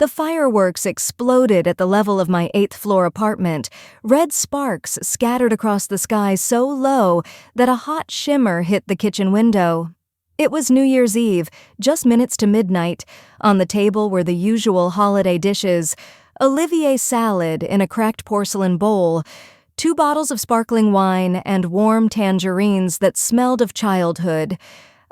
The fireworks exploded at the level of my 8th-floor apartment. Red sparks scattered across the sky so low that a hot shimmer hit the kitchen window. It was New Year's Eve, just minutes to midnight. On the table were the usual holiday dishes: Olivier salad in a cracked porcelain bowl, 2 bottles of sparkling wine, and warm tangerines that smelled of childhood.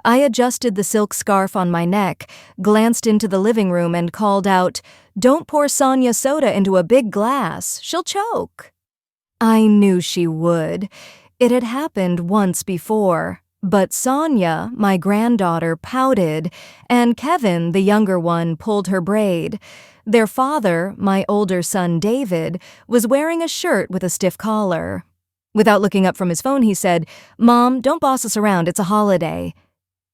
I adjusted the silk scarf on my neck, glanced into the living room, and called out, "Don't pour Sonia soda into a big glass. She'll choke." I knew she would. It had happened once before. But Sonia, my granddaughter, pouted, and Kevin, the younger one, pulled her braid. Their father, my older son David, was wearing a shirt with a stiff collar. Without looking up from his phone, he said, "Mom, don't boss us around, it's a holiday."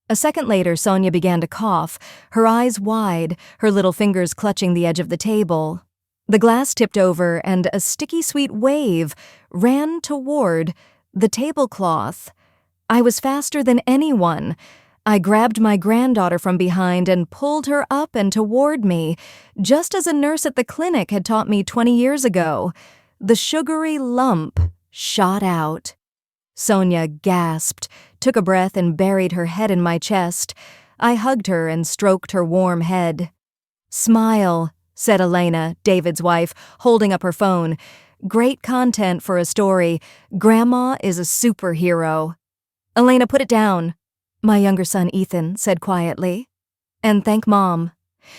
A second later, Sonia began to cough, her eyes wide, her little fingers clutching the edge of the table. The glass tipped over, and a sticky sweet wave ran toward the tablecloth. I was faster than anyone. I grabbed my granddaughter from behind and pulled her up and toward me, just as a nurse at the clinic had taught me 20 years ago. The sugary lump shot out. Sonia gasped, took a breath, and buried her head in my chest. I hugged her and stroked her warm head. "Smile," said Elena, David's wife, holding up her phone. "Great content for a story. Grandma is a superhero." "Elena, put it down," my younger son Ethan said quietly. "And thank Mom."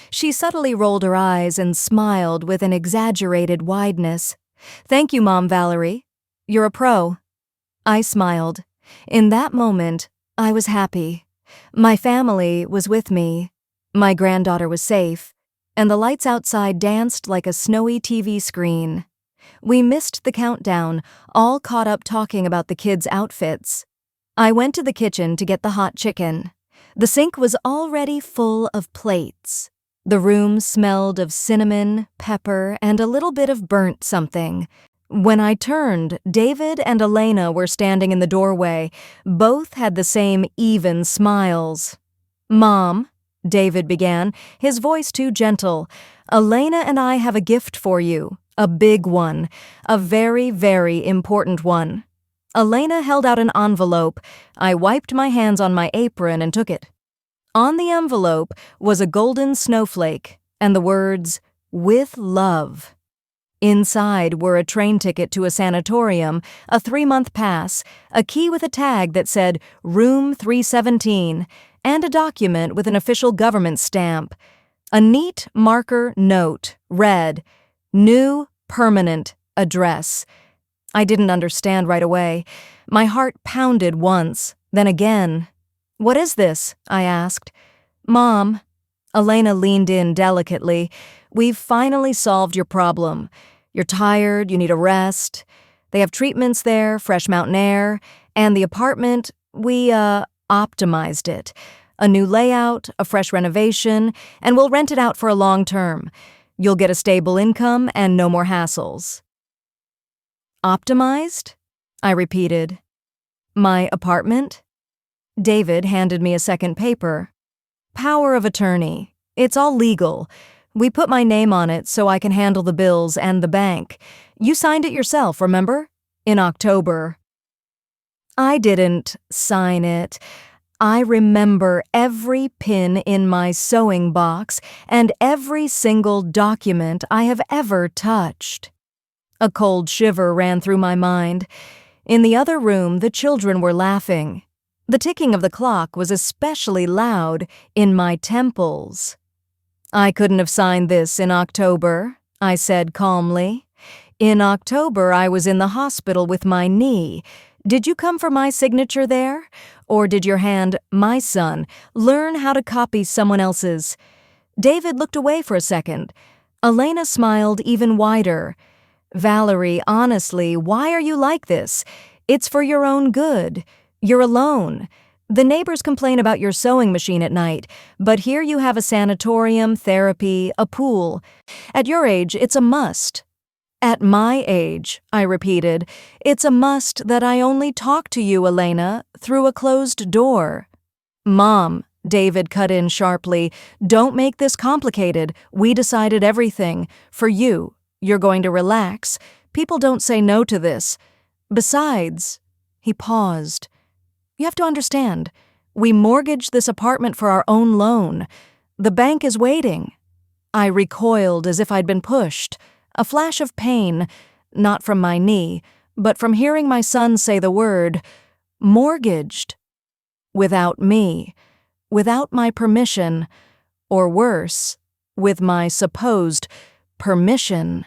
She subtly rolled her eyes and smiled with an exaggerated wideness. "Thank you, Mom Valerie. You're a pro." I smiled. In that moment, I was happy. My family was with me. My granddaughter was safe, and the lights outside danced like a snowy TV screen. We missed the countdown, all caught up talking about the kids' outfits. I went to the kitchen to get the hot chicken. The sink was already full of plates. The room smelled of cinnamon, pepper, and a little bit of burnt something. When I turned, David and Elena were standing in the doorway. Both had the same even smiles. "Mom," David began, his voice too gentle, "Elena and I have a gift for you. A big one. A very, very important one." Elena held out an envelope. I wiped my hands on my apron and took it. On the envelope was a golden snowflake and the words, "With love." Inside were a train ticket to a sanatorium, a 3-month pass, a key with a tag that said Room 317, and a document with an official government stamp. A neat marker note read, "New permanent address." I didn't understand right away. My heart pounded once, then again. "What is this?" I asked. "Mom," Elena leaned in delicately, "we've finally solved your problem. You're tired, you need a rest. They have treatments there, fresh mountain air, and the apartment, we optimized it. A new layout, a fresh renovation, and we'll rent it out for a long term. You'll get a stable income and no more hassles." "Optimized?" I repeated. "My apartment?" David handed me a second paper. "Power of attorney. It's all legal. We put my name on it so I can handle the bills and the bank. You signed it yourself, remember? In October." I didn't sign it. I remember every pin in my sewing box and every single document I have ever touched. A cold shiver ran through my mind. In the other room, the children were laughing. The ticking of the clock was especially loud in my temples. "I couldn't have signed this in October," I said calmly. "In October, I was in the hospital with my knee. Did you come for my signature there? Or did your hand, my son, learn how to copy someone else's?" David looked away for a second. Elena smiled even wider. "Valerie, honestly, why are you like this? It's for your own good. You're alone. The neighbors complain about your sewing machine at night, but here you have a sanatorium, therapy, a pool. At your age, it's a must." "At my age," I repeated, "it's a must that I only talk to you, Elena, through a closed door." "Mom," David cut in sharply. Don't make this complicated. We decided everything. For you. You're going to relax. People don't say no to this. Besides, he paused. You have to understand, we mortgaged this apartment for our own loan. The bank is waiting. I recoiled as if I'd been pushed. A flash of pain, not from my knee, but from hearing my son say the word, mortgaged. Without me, without my permission, or worse, with my supposed permission.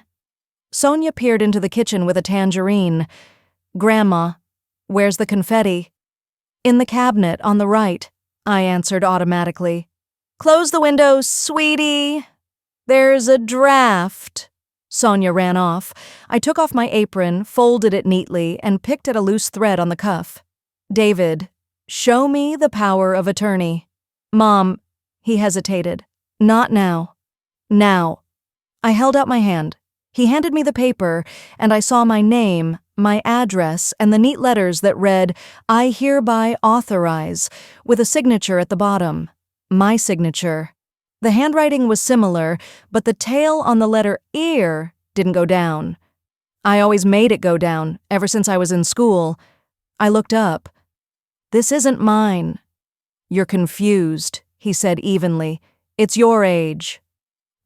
Sonia peered into the kitchen with a tangerine. Grandma, where's the confetti? In the cabinet on the right, I answered automatically. Close the window, sweetie. There's a draft. Sonia ran off. I took off my apron, folded it neatly, and picked at a loose thread on the cuff. David, show me the power of attorney. Mom, he hesitated. Not now. Now. I held out my hand. He handed me the paper, and I saw my name, my address, and the neat letters that read, I hereby authorize, with a signature at the bottom. My signature. The handwriting was similar, but the tail on the letter ear didn't go down. I always made it go down, ever since I was in school. I looked up. This isn't mine. You're confused, he said evenly. It's your age.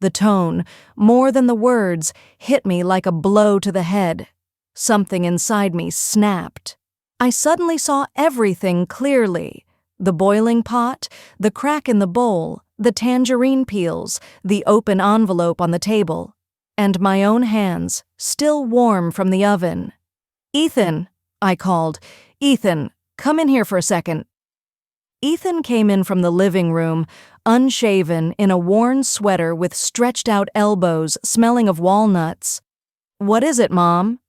The tone, more than the words, hit me like a blow to the head. Something inside me snapped. I suddenly saw everything clearly. The boiling pot, the crack in the bowl, the tangerine peels, the open envelope on the table, and my own hands, still warm from the oven. Ethan, I called. Ethan, come in here for a second. Ethan came in from the living room, unshaven, in a worn sweater with stretched out elbows, smelling of walnuts. What is it, Mom?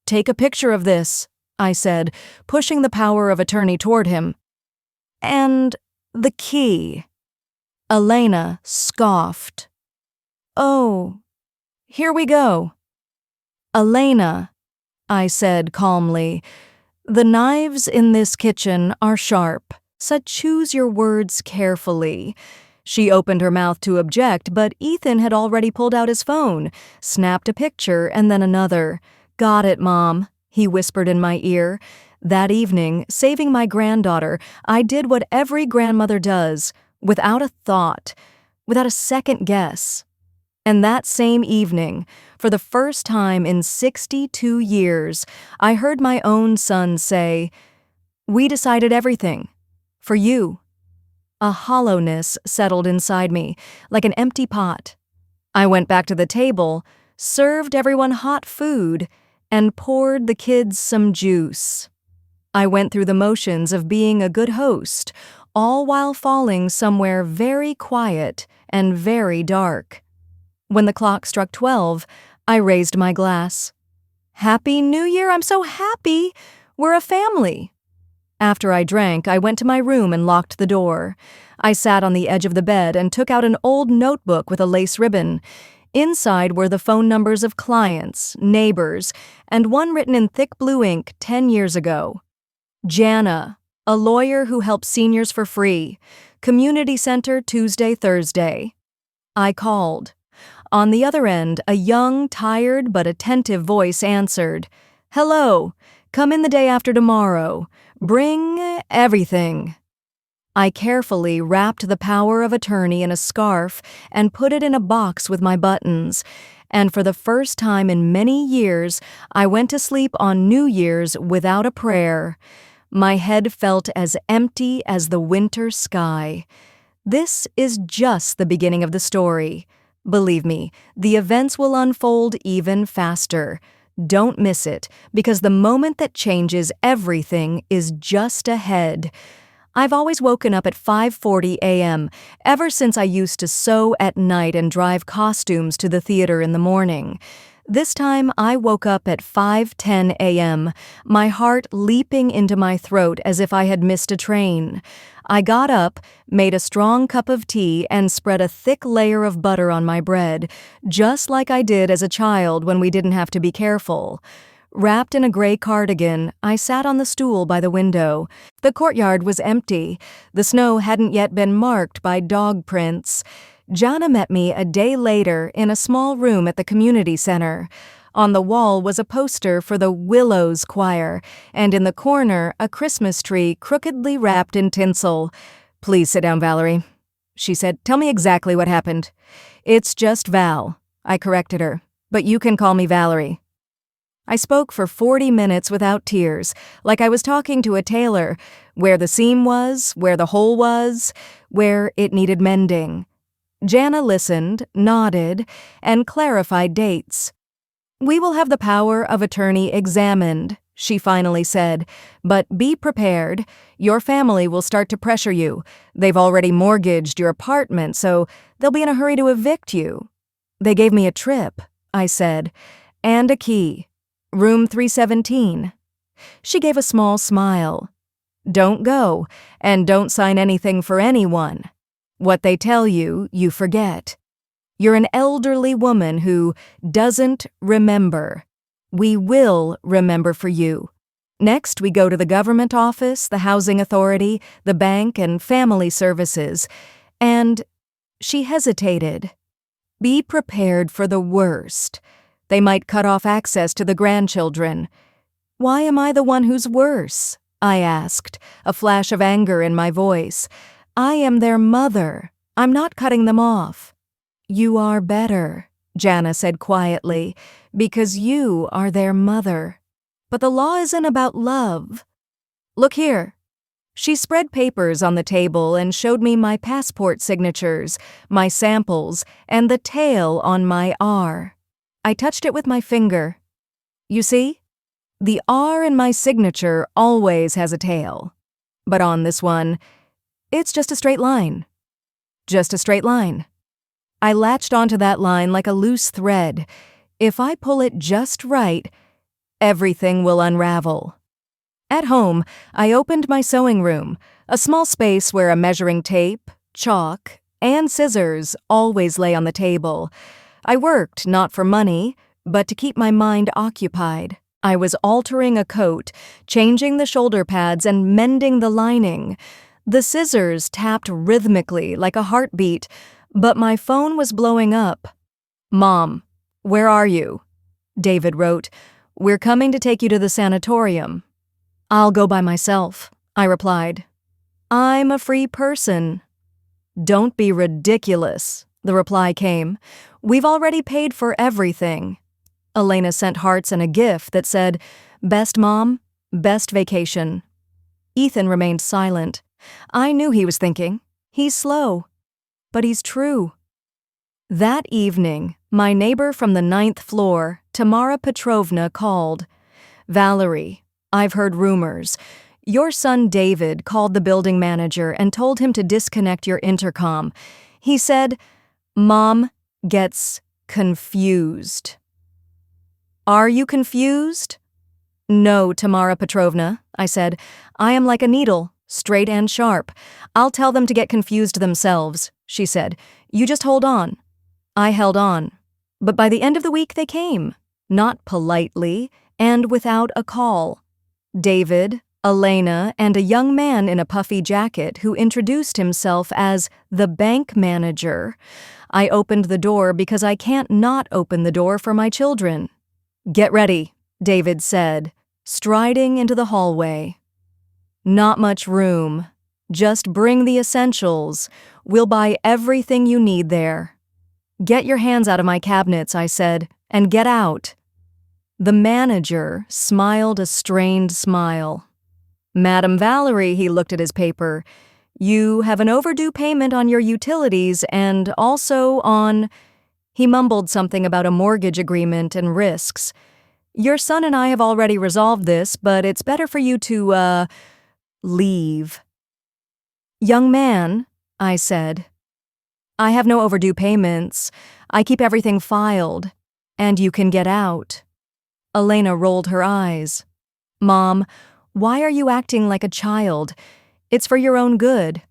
Take a picture of this, I said, pushing the power of attorney toward him. And the key. Elena scoffed. Oh, here we go. Elena, I said calmly, the knives in this kitchen are sharp, so choose your words carefully. She opened her mouth to object, but Ethan had already pulled out his phone, snapped a picture and then another. Got it, Mom, he whispered in my ear. That evening, saving my granddaughter, I did what every grandmother does, without a thought, without a second guess. And that same evening, for the first time in 62 years, I heard my own son say, "We decided everything. For you." A hollowness settled inside me, like an empty pot. I went back to the table, served everyone hot food, and poured the kids some juice. I went through the motions of being a good host, all while falling somewhere very quiet and very dark. When the clock struck 12, I raised my glass. Happy New Year! I'm so happy! We're a family! After I drank, I went to my room and locked the door. I sat on the edge of the bed and took out an old notebook with a lace ribbon. Inside were the phone numbers of clients, neighbors, and one written in thick blue ink 10 years ago. Jana, a lawyer who helps seniors for free. Community Center Tuesday, Thursday. I called. On the other end, a young, tired but attentive voice answered. Hello, come in the day after tomorrow. Bring everything. I carefully wrapped the power of attorney in a scarf and put it in a box with my buttons. And for the first time in many years, I went to sleep on New Year's without a prayer. My head felt as empty as the winter sky. This is just the beginning of the story. Believe me, the events will unfold even faster. Don't miss it, because the moment that changes everything is just ahead. I've always woken up at 5:40 a.m., ever since I used to sew at night and drive costumes to the theater in the morning. This time I woke up at 5:10 a.m., my heart leaping into my throat as if I had missed a train. I got up, made a strong cup of tea, and spread a thick layer of butter on my bread, just like I did as a child when we didn't have to be careful. Wrapped in a gray cardigan, I sat on the stool by the window. The courtyard was empty. The snow hadn't yet been marked by dog prints. Jana met me a day later in a small room at the community center. On the wall was a poster for the Willows Choir, and in the corner, a Christmas tree crookedly wrapped in tinsel. "Please sit down, Valerie," she said. "Tell me exactly what happened." "It's just Val," I corrected her, "but you can call me Valerie." I spoke for 40 minutes without tears, like I was talking to a tailor, where the seam was, where the hole was, where it needed mending. Jana listened, nodded, and clarified dates. "We will have the power of attorney examined," she finally said, "but be prepared. Your family will start to pressure you. They've already mortgaged your apartment, so they'll be in a hurry to evict you." "They gave me a trip," I said, "and a key. Room 317. She gave a small smile. "Don't go, and don't sign anything for anyone. What they tell you, you forget. You're an elderly woman who doesn't remember. We will remember for you. Next, we go to the government office, the housing authority, the bank, and family services. And," she hesitated, "be prepared for the worst. They might cut off access to the grandchildren." "Why am I the one who's worse?" I asked, a flash of anger in my voice. "I am their mother. I'm not cutting them off." "You are better," Jana said quietly, "because you are their mother. But the law isn't about love. Look here." She spread papers on the table and showed me my passport signatures, my samples, and the tail on my R. I touched it with my finger. "You see? The R in my signature always has a tail. But on this one, it's just a straight line. Just a straight line." I latched onto that line like a loose thread. If I pull it just right, everything will unravel. At home, I opened my sewing room, a small space where a measuring tape, chalk, and scissors always lay on the table. I worked not for money, but to keep my mind occupied. I was altering a coat, changing the shoulder pads, and mending the lining. The scissors tapped rhythmically like a heartbeat, but my phone was blowing up. "Mom, where are you?" David wrote. "We're coming to take you to the sanatorium." "I'll go by myself," I replied. "I'm a free person." "Don't be ridiculous," the reply came. "We've already paid for everything." Elena sent hearts and a GIF that said, "Best mom, best vacation." Ethan remained silent. I knew he was thinking, "He's slow, but he's true." That evening, my neighbor from the 9th floor, Tamara Petrovna, called. "Valerie, I've heard rumors. Your son David called the building manager and told him to disconnect your intercom. He said, 'Mom gets confused.'" "Are you confused?" "No, Tamara Petrovna," I said. "I am like a needle, straight and sharp. I'll tell them to get confused themselves," she said. "You just hold on." I held on. But by the end of the week they came, not politely, and without a call. David, Elena, and a young man in a puffy jacket who introduced himself as the bank manager. I opened the door because I can't not open the door for my children. "Get ready," David said, striding into the hallway. "Not much room. Just bring the essentials. We'll buy everything you need there." "Get your hands out of my cabinets," I said, "and get out." The manager smiled a strained smile. "Madam Valerie," he looked at his paper, "you have an overdue payment on your utilities and also on—" He mumbled something about a mortgage agreement and risks. "Your son and I have already resolved this, but it's better for you to, leave." "Young man," I said, "I have no overdue payments. I keep everything filed, and you can get out." Elena rolled her eyes. "Mom, why are you acting like a child? It's for your own good.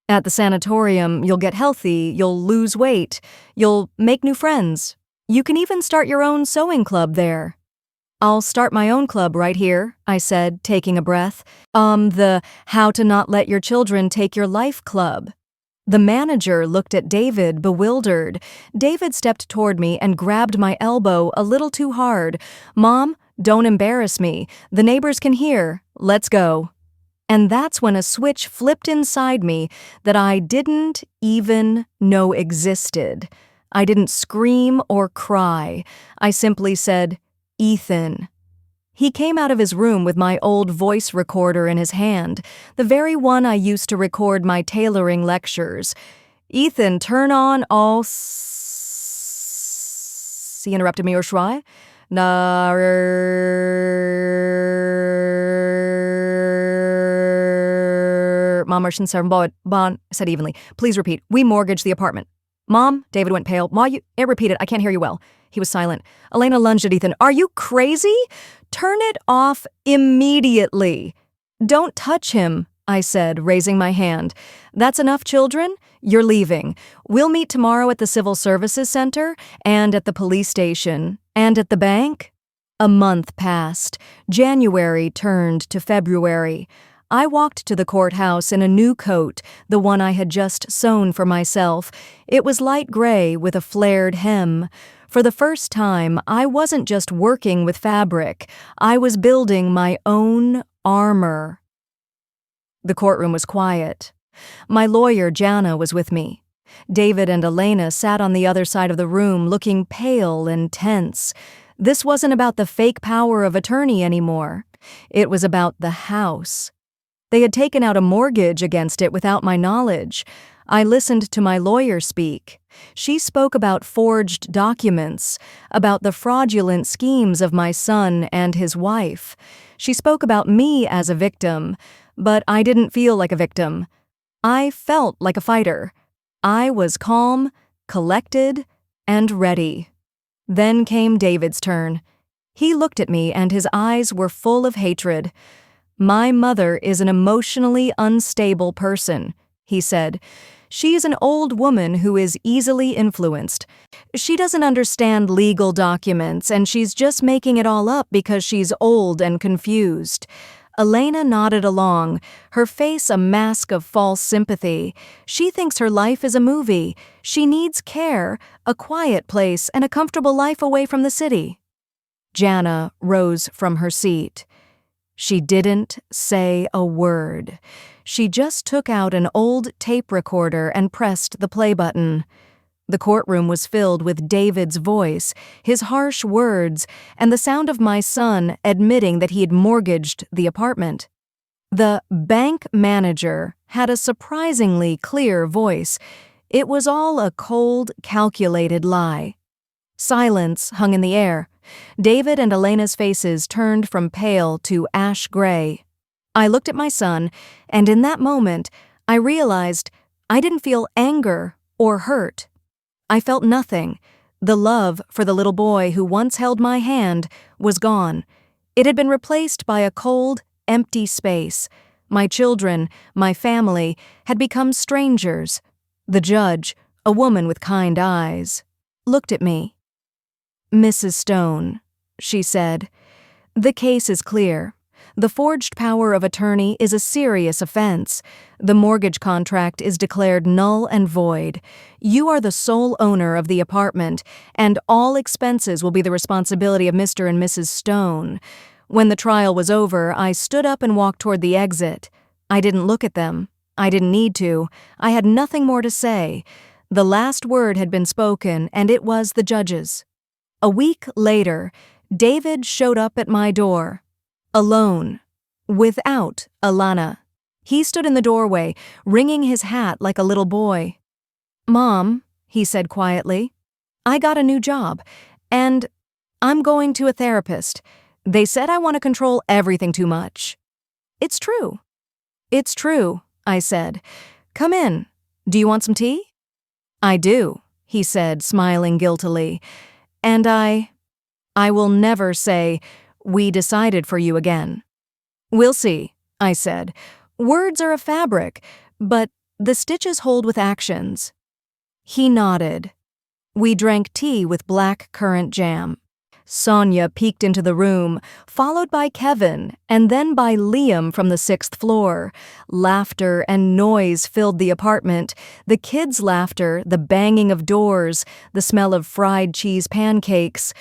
At the sanatorium, you'll get healthy, you'll lose weight, you'll make new friends. You can even start your own sewing club there." I'll start my own club right here, I said, taking a breath. The How to Not Let Your Children Take Your Life Club. The manager looked at David, bewildered. David stepped toward me and grabbed my elbow a little too hard. Mom, don't embarrass me. The neighbors can hear. Let's go. And that's when a switch flipped inside me that I didn't even know existed. I didn't scream or cry. I simply said, Ethan. He came out of his room with my old voice recorder in his hand, the very one I used to record my tailoring lectures. Ethan, turn on all He interrupted me, or Shry? Mom, said evenly. Please repeat. We mortgaged the apartment. Mom, David went pale. Ma, it repeated. I can't hear you well. He was silent. Elena lunged at Ethan. Are you crazy? Turn it off immediately. Don't touch him, I said, raising my hand. That's enough, children. You're leaving. We'll meet tomorrow at the Civil Services Center, and at the police station, and at the bank. A month passed. January turned to February. I walked to the courthouse in a new coat, the one I had just sewn for myself. It was light gray with a flared hem. For the first time, I wasn't just working with fabric. I was building my own armor. The courtroom was quiet. My lawyer, Jana, was with me. David and Elena sat on the other side of the room, looking pale and tense. This wasn't about the fake power of attorney anymore. It was about the house. They had taken out a mortgage against it without my knowledge. I listened to my lawyer speak. She spoke about forged documents, about the fraudulent schemes of my son and his wife. She spoke about me as a victim, but I didn't feel like a victim. I felt like a fighter. I was calm, collected, and ready. Then came David's turn. He looked at me and his eyes were full of hatred. My mother is an emotionally unstable person, he said. She is an old woman who is easily influenced. She doesn't understand legal documents, and she's just making it all up because she's old and confused. Elena nodded along, her face a mask of false sympathy. She thinks her life is a movie. She needs care, a quiet place, and a comfortable life away from the city. Jana rose from her seat. She didn't say a word. She just took out an old tape recorder and pressed the play button. The courtroom was filled with David's voice, his harsh words, and the sound of my son admitting that he had mortgaged the apartment. The bank manager had a surprisingly clear voice. It was all a cold, calculated lie. Silence hung in the air. David and Elena's faces turned from pale to ash gray. I looked at my son, and in that moment, I realized I didn't feel anger or hurt. I felt nothing. The love for the little boy who once held my hand was gone. It had been replaced by a cold, empty space. My children, my family, had become strangers. The judge, a woman with kind eyes, looked at me. Mrs. Stone, she said, the case is clear. The forged power of attorney is a serious offense. The mortgage contract is declared null and void. You are the sole owner of the apartment, and all expenses will be the responsibility of Mr. and Mrs. Stone. When the trial was over, I stood up and walked toward the exit. I didn't look at them. I didn't need to. I had nothing more to say. The last word had been spoken, and it was the judge's. A week later, David showed up at my door. Alone. Without Alana. He stood in the doorway, wringing his hat like a little boy. Mom, he said quietly, I got a new job, and I'm going to a therapist. They said I want to control everything too much. It's true. It's true, I said. Come in. Do you want some tea? I do, he said, smiling guiltily. And I will never say, we decided for you again. We'll see, I said. Words are a fabric, but the stitches hold with actions. He nodded. We drank tea with black currant jam. Sonia peeked into the room, followed by Kevin, and then by Liam from the 6th floor. Laughter and noise filled the apartment. The kids' laughter, the banging of doors, the smell of fried cheese pancakes.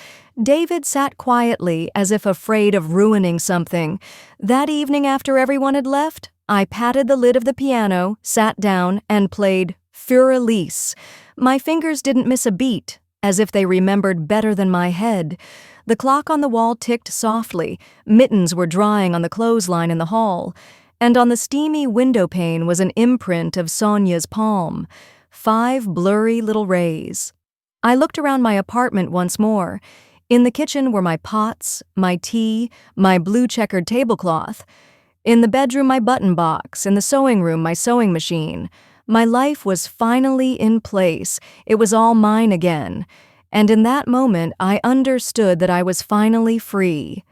David sat quietly, as if afraid of ruining something. That evening after everyone had left, I patted the lid of the piano, sat down, and played Für Elise. My fingers didn't miss a beat, as if they remembered better than my head. The clock on the wall ticked softly, mittens were drying on the clothesline in the hall, and on the steamy window pane was an imprint of Sonia's palm. 5 blurry little rays. I looked around my apartment once more. In the kitchen were my pots, my tea, my blue checkered tablecloth. In the bedroom, my button box. In the sewing room, my sewing machine. My life was finally in place. It was all mine again. And in that moment, I understood that I was finally free.